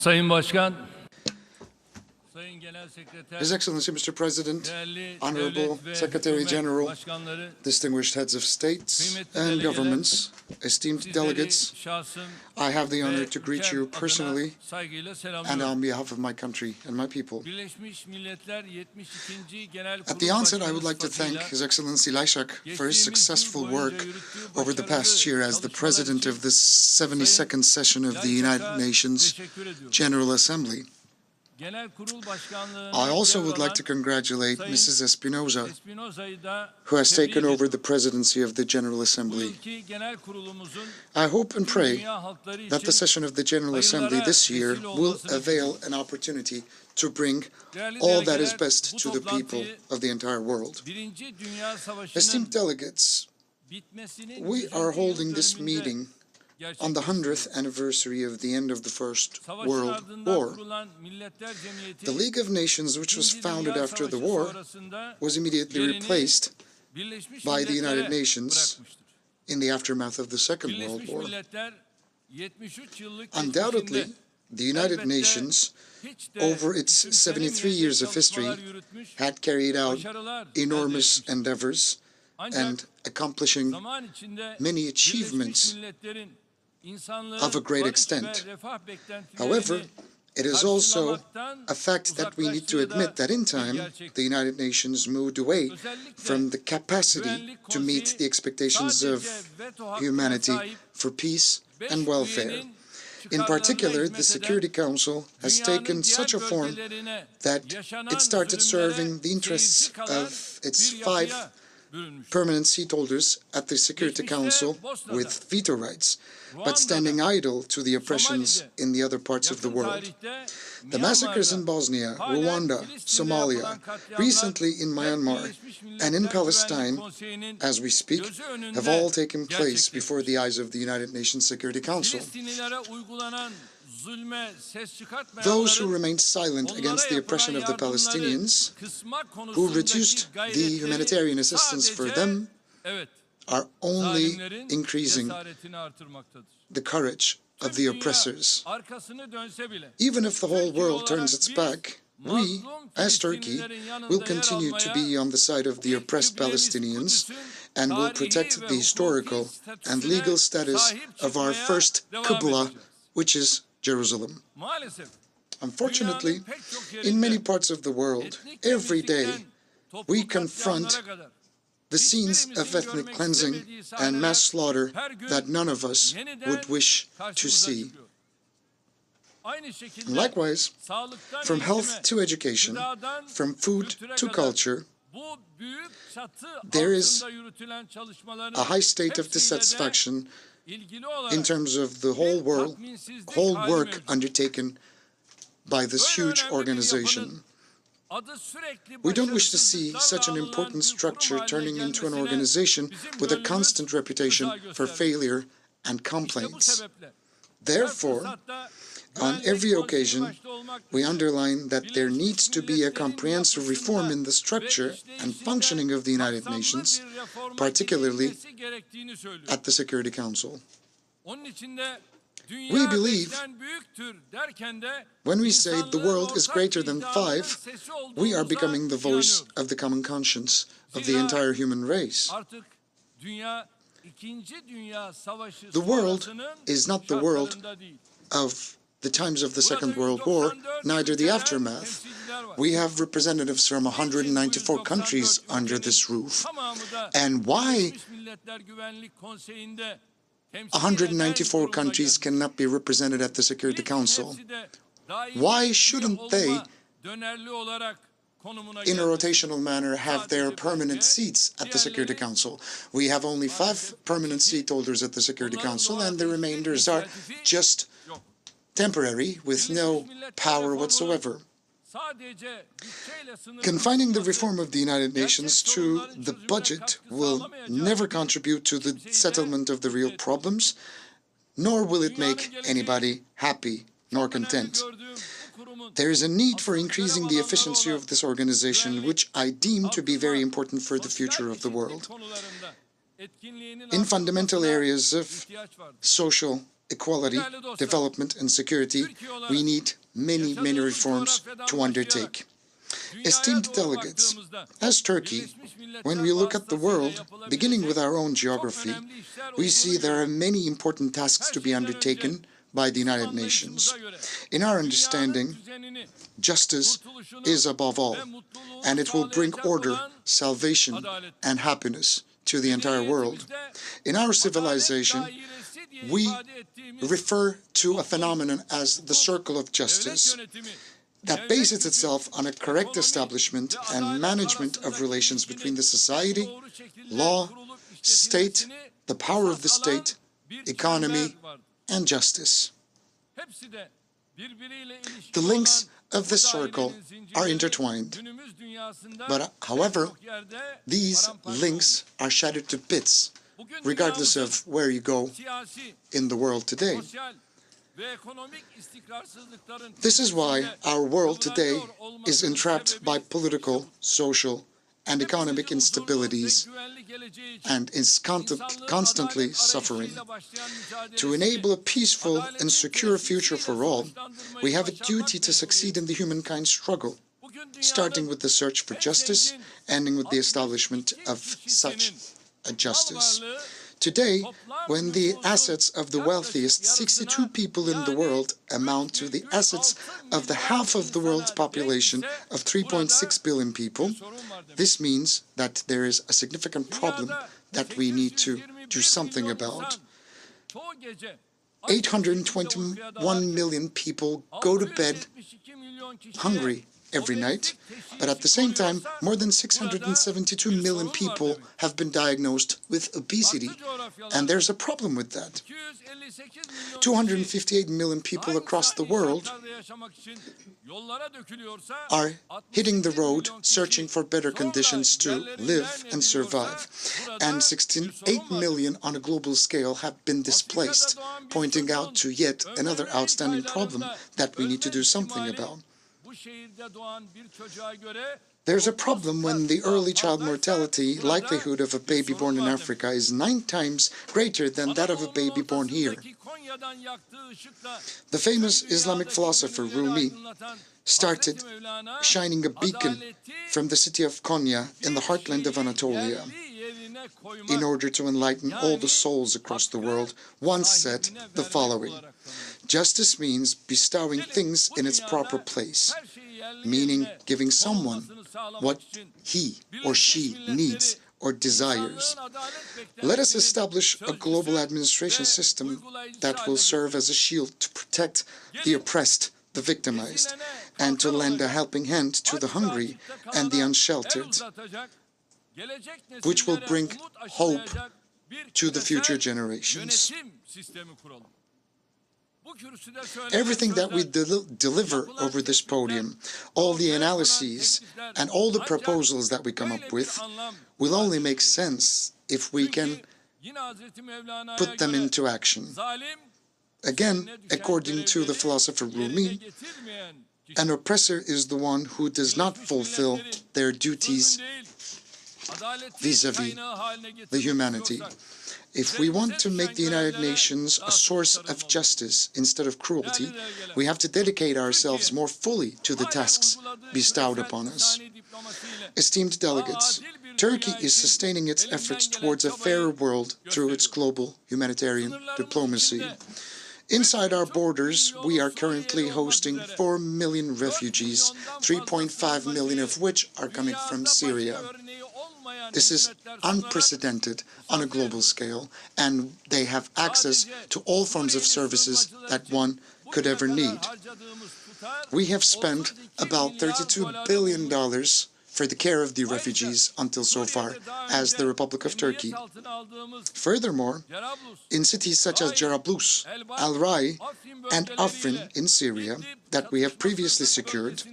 Sayın Başkan, Sayın Genel Sekreter, His Excellency, Mr. President, Honorable Secretary General, distinguished heads of states and governments, esteemed delegates, I have the honor to greet you personally and on behalf of my country and my people. At the onset, I would like to thank His Excellency Lajčák for his successful work over the past year as the President of the 72nd session of the United Nations General Assembly. I also would like to congratulate Mrs. Espinosa, who has taken over the presidency of the General Assembly. I hope and pray that the session of the General Assembly this year will avail an opportunity to bring all that is best to the people of the entire world. Esteemed delegates, we are holding this meeting on the 100th anniversary of the end of the First World War. The League of Nations, which was founded after the war, was immediately replaced by the United Nations in the aftermath of the Second World War. Undoubtedly, the United Nations, over its 73 years of history, had carried out enormous endeavors and accomplishing many achievements of a great extent. However, it is also a fact that we need to admit that in time, the United Nations moved away from the capacity to meet the expectations of humanity for peace and welfare. In particular, the Security Council has taken such a form that it started serving the interests of its 5 permanent seat holders at the Security Council with veto rights, but standing idle to the oppressions in the other parts of the world. The massacres in Bosnia, Rwanda, Somalia, recently in Myanmar, and in Palestine, as we speak, have all taken place before the eyes of the United Nations Security Council. Those who remained silent against the oppression of the Palestinians, who reduced the humanitarian assistance for them, are only increasing the courage of the oppressors. Even if the whole world turns its back, we, as Turkey, will continue to be on the side of the oppressed Palestinians and will protect the historical and legal status of our first Qibla, which is Jerusalem. Unfortunately, in many parts of the world, every day, we confront the scenes of ethnic cleansing and mass slaughter that none of us would wish to see. And likewise, from health to education, from food to culture, there is a high state of dissatisfaction in terms of the whole work undertaken by this huge organization. We don't wish to see such an important structure turning into an organization with a constant reputation for failure and complaints. Therefore, on every occasion, we underline that there needs to be a comprehensive reform in the structure and functioning of the United Nations, particularly at the Security Council. We believe when we say the world is greater than 5, we are becoming the voice of the common conscience of the entire human race. The world is not the world of the times of the Second World War, neither the aftermath. We have representatives from 194 countries under this roof. And why 194 countries cannot be represented at the Security Council? Why shouldn't they, in a rotational manner, have their permanent seats at the Security Council? We have only 5 permanent seat holders at the Security Council, and the remainders are just temporary, with no power whatsoever. Confining the reform of the United Nations to the budget will never contribute to the settlement of the real problems, nor will it make anybody happy nor content. There is a need for increasing the efficiency of this organization, which I deem to be very important for the future of the world. In fundamental areas of social equality, development, and security, we need many, many reforms to undertake. Esteemed delegates, as Turkey, when we look at the world, beginning with our own geography, we see there are many important tasks to be undertaken by the United Nations. In our understanding, justice is above all, and it will bring order, salvation, and happiness to the entire world. In our civilization, we refer to a phenomenon as the circle of justice that bases itself on a correct establishment and management of relations between the society, law, state, the power of the state, economy, and justice. The links of this circle are intertwined, but however, these links are shattered to bits, regardless of where you go in the world today. This is why our world today is entrapped by political, social, and economic instabilities and is constantly suffering. To enable a peaceful and secure future for all, we have a duty to succeed in the humankind struggle, starting with the search for justice, ending with the establishment of such a justice. Today, when the assets of the wealthiest 62 people in the world amount to the assets of the half of the world's population of 3.6 billion people, this means that there is a significant problem that we need to do something about. 821 million people go to bed hungry every night, but at the same time, more than 672 million people have been diagnosed with obesity, and there's a problem with that. 258 million people across the world are hitting the road searching for better conditions to live and survive, and 68 million on a global scale have been displaced, pointing out to yet another outstanding problem that we need to do something about. There's a problem when the early child mortality likelihood of a baby born in Africa is 9 times greater than that of a baby born here. The famous Islamic philosopher Rumi started shining a beacon from the city of Konya in the heartland of Anatolia in order to enlighten all the souls across the world. Once said the following: justice means bestowing things in its proper place, meaning giving someone what he or she needs or desires. Let us establish a global administration system that will serve as a shield to protect the oppressed, the victimized, and to lend a helping hand to the hungry and the unsheltered, which will bring hope to the future generations. Everything that we deliver over this podium, all the analyses and all the proposals that we come up with, will only make sense if we can put them into action. Again, according to the philosopher Rumi, an oppressor is the one who does not fulfill their duties vis-à-vis the humanity. If we want to make the United Nations a source of justice instead of cruelty, we have to dedicate ourselves more fully to the tasks bestowed upon us. Esteemed delegates, Turkey is sustaining its efforts towards a fairer world through its global humanitarian diplomacy. Inside our borders, we are currently hosting 4 million refugees, 3.5 million of which are coming from Syria. This is unprecedented on a global scale, and they have access to all forms of services that one could ever need. We have spent about $32 billion for the care of the refugees until so far as the Republic of Turkey. Furthermore, in cities such as Jarablus, Al-Rai, and Afrin in Syria that we have previously secured,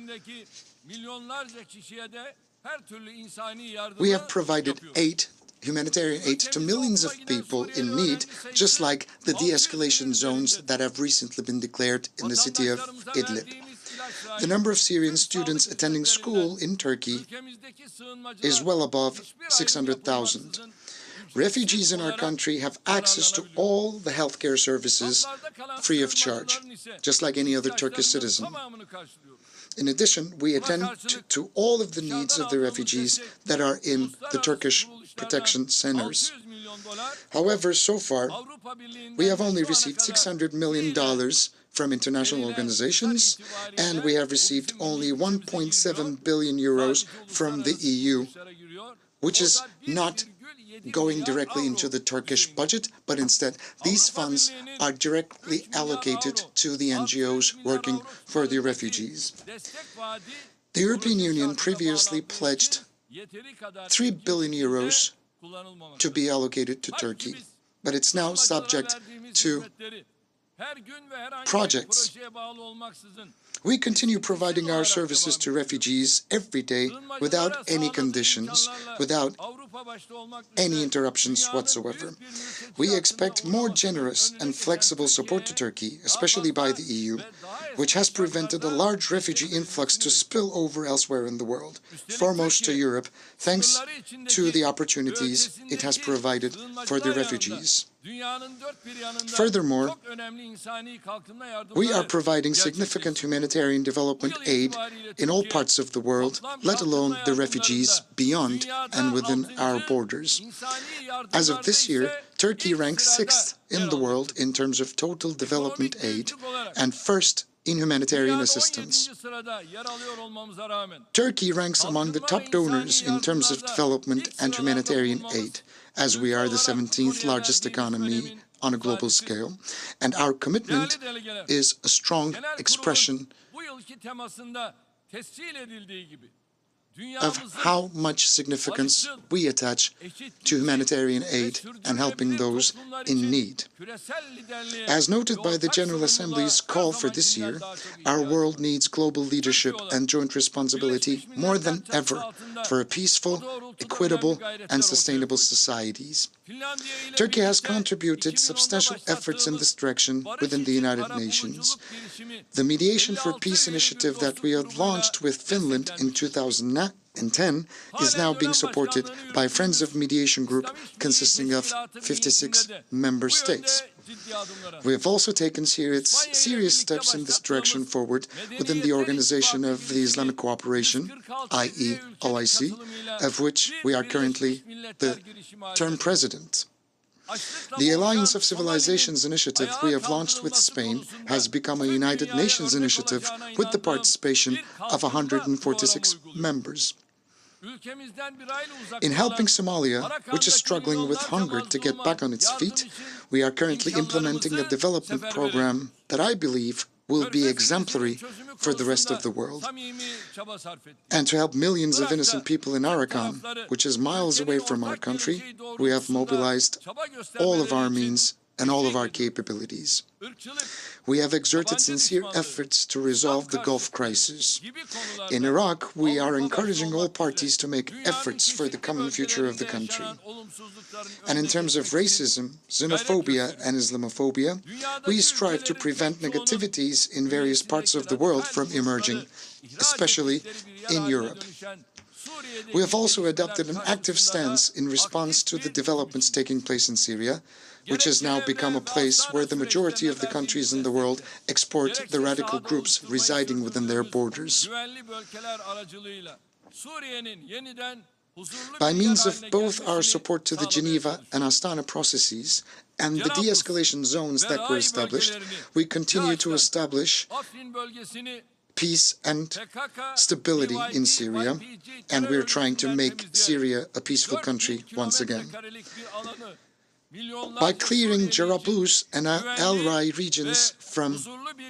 we have provided humanitarian aid to millions of people in need, just like the de-escalation zones that have recently been declared in the city of Idlib. The number of Syrian students attending school in Turkey is well above 600,000. Refugees in our country have access to all the healthcare services free of charge, just like any other Turkish citizen. In addition, we attend to all of the needs of the refugees that are in the Turkish protection centers. However, so far, we have only received $600 million from international organizations, and we have received only 1.7 billion euros from the EU, which is not going directly into the Turkish budget, but instead these funds are directly allocated to the NGOs working for the refugees. The European Union previously pledged 3 billion euros to be allocated to Turkey, but it's now subject to projects. We continue providing our services to refugees every day without any conditions, without any interruptions whatsoever. We expect more generous and flexible support to Turkey, especially by the EU, which has prevented a large refugee influx to spill over elsewhere in the world, foremost to Europe, thanks to the opportunities it has provided for the refugees. Furthermore, we are providing significant humanitarian development aid in all parts of the world, let alone the refugees beyond and within our borders. As of this year, Turkey ranks 6th in the world in terms of total development aid and 1st in humanitarian assistance. Turkey ranks among the top donors in terms of development and humanitarian aid, as we are the 17th largest economy on a global scale, and our commitment is a strong expression of how much significance we attach to humanitarian aid and helping those in need. As noted by the General Assembly's call for this year, our world needs global leadership and joint responsibility more than ever for a peaceful, equitable, and sustainable societies. Turkey has contributed substantial efforts in this direction within the United Nations. The Mediation for Peace initiative that we had launched with Finland in 2010 is now being supported by Friends of Mediation Group consisting of 56 member states. We have also taken serious steps in this direction forward within the Organization of the Islamic Cooperation, i.e. OIC, of which we are currently the term president. The Alliance of Civilizations initiative we have launched with Spain has become a United Nations initiative with the participation of 146 members. In helping Somalia, which is struggling with hunger to get back on its feet, we are currently implementing a development program that I believe will be exemplary for the rest of the world. And to help millions of innocent people in Arakan, which is miles away from our country, we have mobilized all of our means and all of our capabilities. We have exerted sincere efforts to resolve the Gulf crisis. In Iraq, we are encouraging all parties to make efforts for the common future of the country. And in terms of racism, xenophobia, and Islamophobia, we strive to prevent negativities in various parts of the world from emerging, especially in Europe. We have also adopted an active stance in response to the developments taking place in Syria, which has now become a place where the majority of the countries in the world export the radical groups residing within their borders. By means of both our support to the Geneva and Astana processes and the de-escalation zones that were established, we continue to establish peace and stability in Syria, and we're trying to make Syria a peaceful country once again. By clearing Jarablus and El-Rai regions from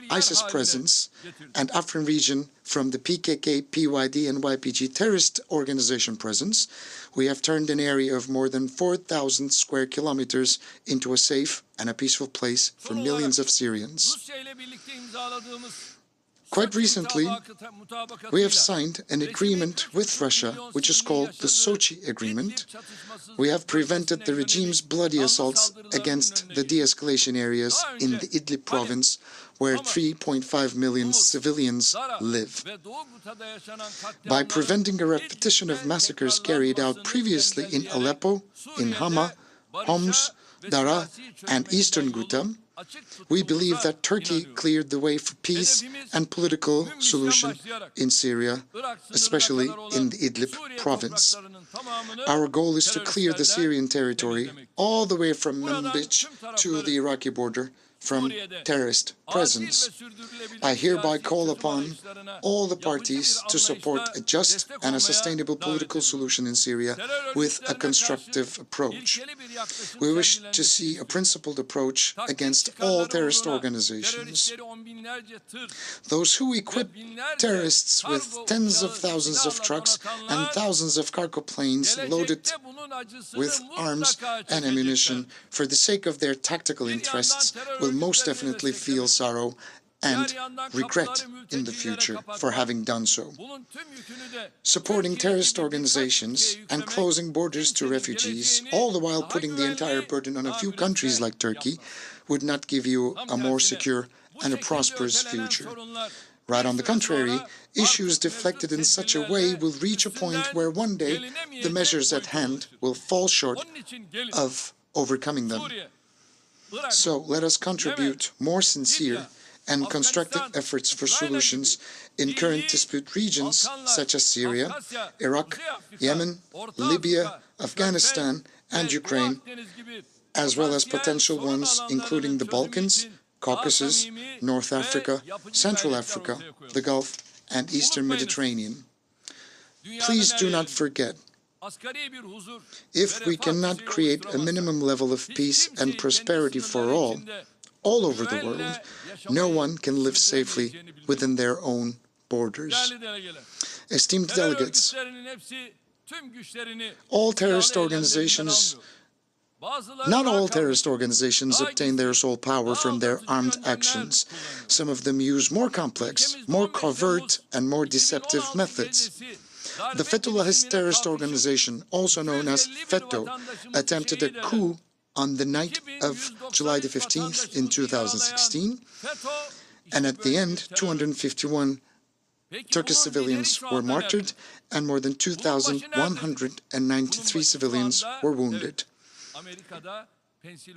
ISIS presence and Afrin region from the PKK, PYD, and YPG terrorist organization presence, we have turned an area of more than 4,000 square kilometers into a safe and a peaceful place for millions of Syrians. Quite recently, we have signed an agreement with Russia, which is called the Sochi Agreement. We have prevented the regime's bloody assaults against the de-escalation areas in the Idlib province, where 3.5 million civilians live. By preventing a repetition of massacres carried out previously in Aleppo, in Hama, Homs, Dara, and eastern Ghouta, we believe that Turkey cleared the way for peace and political solution in Syria, especially in the Idlib province. Our goal is to clear the Syrian territory all the way from Manbij to the Iraqi border from terrorist presence. I hereby call upon all the parties to support a just and a sustainable political solution in Syria with a constructive approach. We wish to see a principled approach against all terrorist organizations. Those who equip terrorists with tens of thousands of trucks and thousands of cargo planes loaded with arms and ammunition for the sake of their tactical interests will most definitely feel sorrow and regret in the future for having done so. Supporting terrorist organizations and closing borders to refugees, all the while putting the entire burden on a few countries like Turkey, would not give you a more secure and a prosperous future. Right on the contrary, issues deflected in such a way will reach a point where one day the measures at hand will fall short of overcoming them. So let us contribute more sincere and constructive efforts for solutions in current dispute regions such as Syria, Iraq, Yemen, Libya, Afghanistan, and Ukraine, as well as potential ones including the Balkans, Caucasus, North Africa, Central Africa, the Gulf, and Eastern Mediterranean. Please do not forget, if we cannot create a minimum level of peace and prosperity for all over the world, no one can live safely within their own borders. Esteemed delegates, all terrorist organizations Not all terrorist organizations obtain their sole power from their armed actions. Some of them use more complex, more covert, and more deceptive methods. The Fethullahist terrorist organization, also known as FETO, attempted a coup on the night of July the 15th in 2016, and at the end, 251 Turkish civilians were martyred, and more than 2,193 civilians were wounded.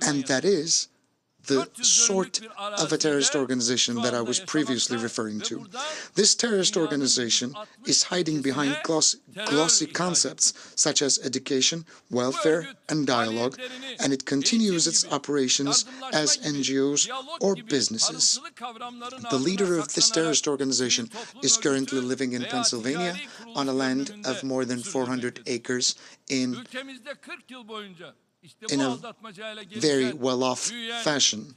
And that is the sort of a terrorist organization that I was previously referring to. This terrorist organization is hiding behind glossy concepts such as education, welfare, and dialogue, and it continues its operations as NGOs or businesses. The leader of this terrorist organization is currently living in Pennsylvania on a land of more than 400 acres in a very well-off fashion.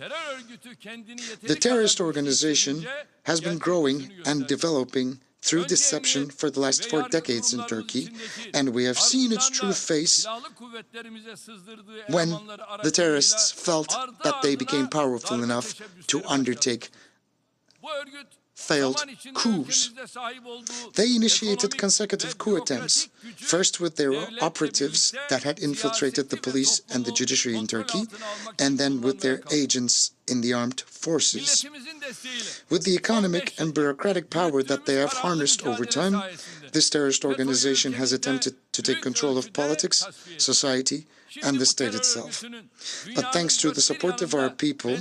The terrorist organization has been growing and developing through deception for the last 4 decades in Turkey, and we have seen its true face when the terrorists felt that they became powerful enough to undertake failed coups. They initiated consecutive coup attempts, first with their operatives that had infiltrated the police and the judiciary in Turkey, and then with their agents in the armed forces. With the economic and bureaucratic power that they have harnessed over time, this terrorist organization has attempted to take control of politics, society, and the state itself. But thanks to the support of our people,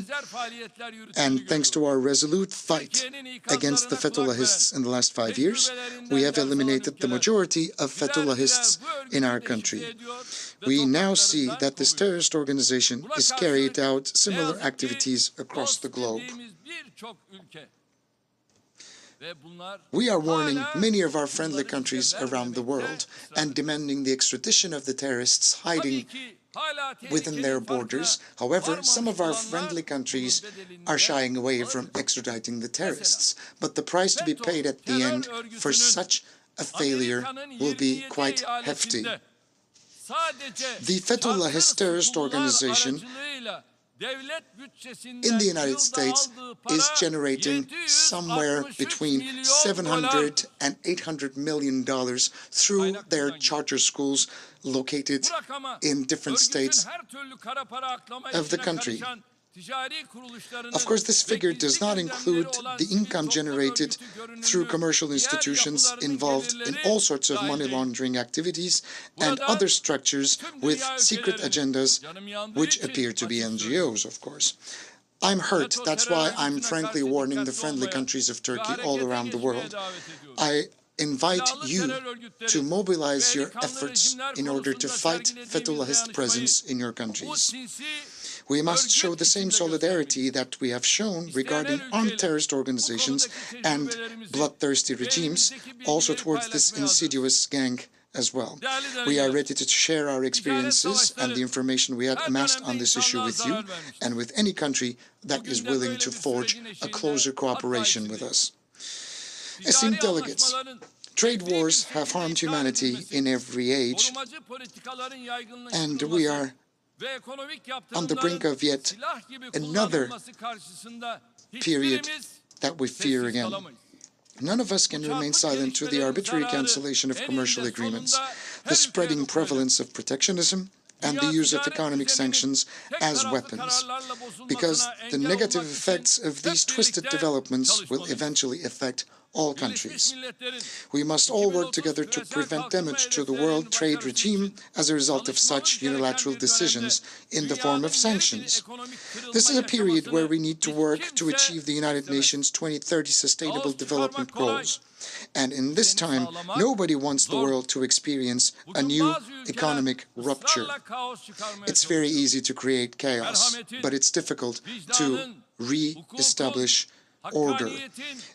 and thanks to our resolute fight against the Fethullahists in the last 5 years, we have eliminated the majority of Fethullahists in our country. We now see that this terrorist organization is carried out similar activities across the globe. We are warning many of our friendly countries around the world and demanding the extradition of the terrorists hiding within their borders. However, some of our friendly countries are shying away from extraditing the terrorists. But the price to be paid at the end for such a failure will be quite hefty. The Fethullahist terrorist organization in the United States is generating somewhere between 700 and 800 million dollars through their charter schools located in different states of the country. Of course, this figure does not include the income generated through commercial institutions involved in all sorts of money laundering activities and other structures with secret agendas, which appear to be NGOs, of course. I'm hurt. That's why I'm frankly warning the friendly countries of Turkey all around the world. I invite you to mobilize your efforts in order to fight Fethullahist presence in your countries. We must show the same solidarity that we have shown regarding armed terrorist organizations and bloodthirsty regimes, also towards this insidious gang as well. We are ready to share our experiences and the information we have amassed on this issue with you and with any country that is willing to forge a closer cooperation with us. Esteemed delegates, trade wars have harmed humanity in every age, and we are on the brink of yet another period that we fear again. None of us can remain silent to the arbitrary cancellation of commercial agreements, the spreading prevalence of protectionism, and the use of economic sanctions as weapons, because the negative effects of these twisted developments will eventually affect all countries. We must all work together to prevent damage to the world trade regime as a result of such unilateral decisions in the form of sanctions. This is a period where we need to work to achieve the United Nations 2030 Sustainable Development Goals. And in this time, nobody wants the world to experience a new economic rupture. It's very easy to create chaos, but it's difficult to re-establish order.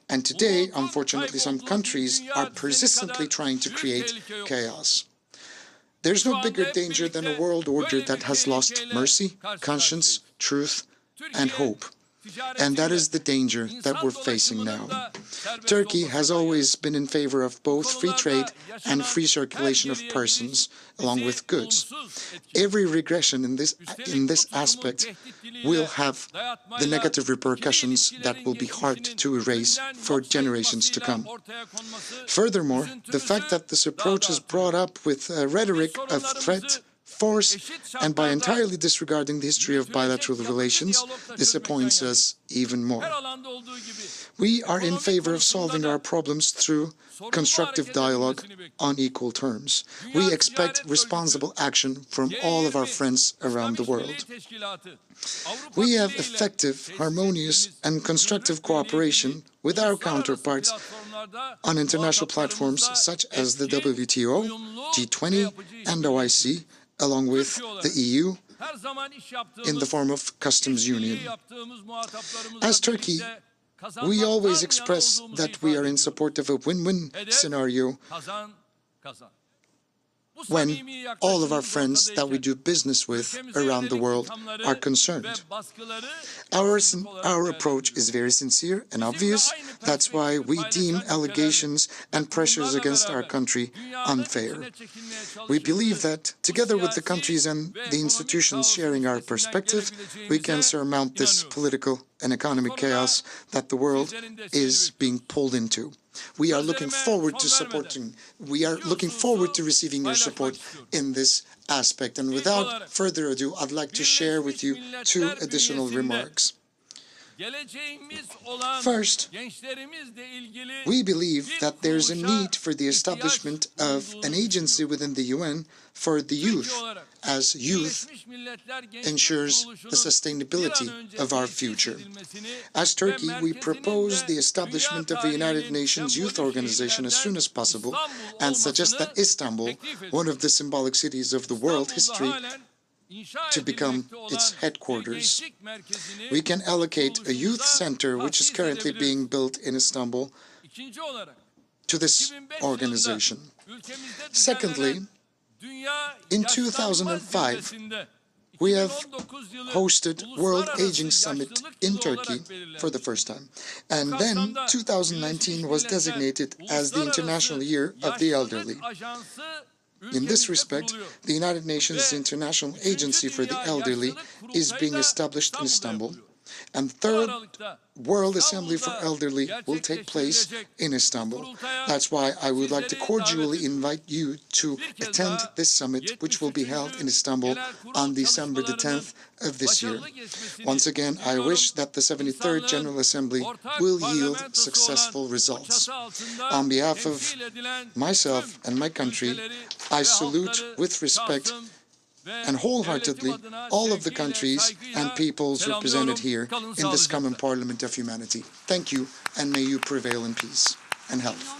And today, unfortunately, some countries are persistently trying to create chaos. There's no bigger danger than a world order that has lost mercy, conscience, truth, and hope. And that is the danger that we're facing now. Turkey has always been in favor of both free trade and free circulation of persons, along with goods. Every regression in this aspect will have the negative repercussions that will be hard to erase for generations to come. Furthermore, the fact that this approach is brought up with a rhetoric of threat, force, and by entirely disregarding the history of bilateral relations, disappoints us even more. We are in favor of solving our problems through constructive dialogue on equal terms. We expect responsible action from all of our friends around the world. We have effective, harmonious, and constructive cooperation with our counterparts on international platforms such as the WTO, G20, and OIC, along with the EU, in the form of customs union. As Turkey, we always express that we are in support of a win-win scenario when all of our friends that we do business with around the world are concerned. Our approach is very sincere and obvious. That's why we deem allegations and pressures against our country unfair. We believe that, together with the countries and the institutions sharing our perspective, we can surmount this political and economic chaos that the world is being pulled into. We are looking forward to receiving your support in this aspect. And without further ado, I'd like to share with you two additional remarks. First, we believe that there's a need for the establishment of an agency within the UN for the youth, as youth ensures the sustainability of our future. As Turkey, we propose the establishment of a United Nations Youth Organization as soon as possible and suggest that Istanbul, one of the symbolic cities of the world history, to become its headquarters. We can allocate a youth center, which is currently being built in Istanbul, to this organization. Secondly, in 2005, we have hosted World Aging Summit in Turkey for the first time. And then 2019 was designated as the International Year of the Elderly. In this respect, the United Nations International Agency for the Elderly is being established in Istanbul, and the Third World Assembly for Elderly will take place in Istanbul. That's why I would like to cordially invite you to attend this summit, which will be held in Istanbul on December the 10th of this year. Once again, I wish that the 73rd General Assembly will yield successful results. On behalf of myself and my country, I salute with respect and wholeheartedly all of the countries and peoples represented here in this common parliament of humanity. Thank you, and may you prevail in peace and health.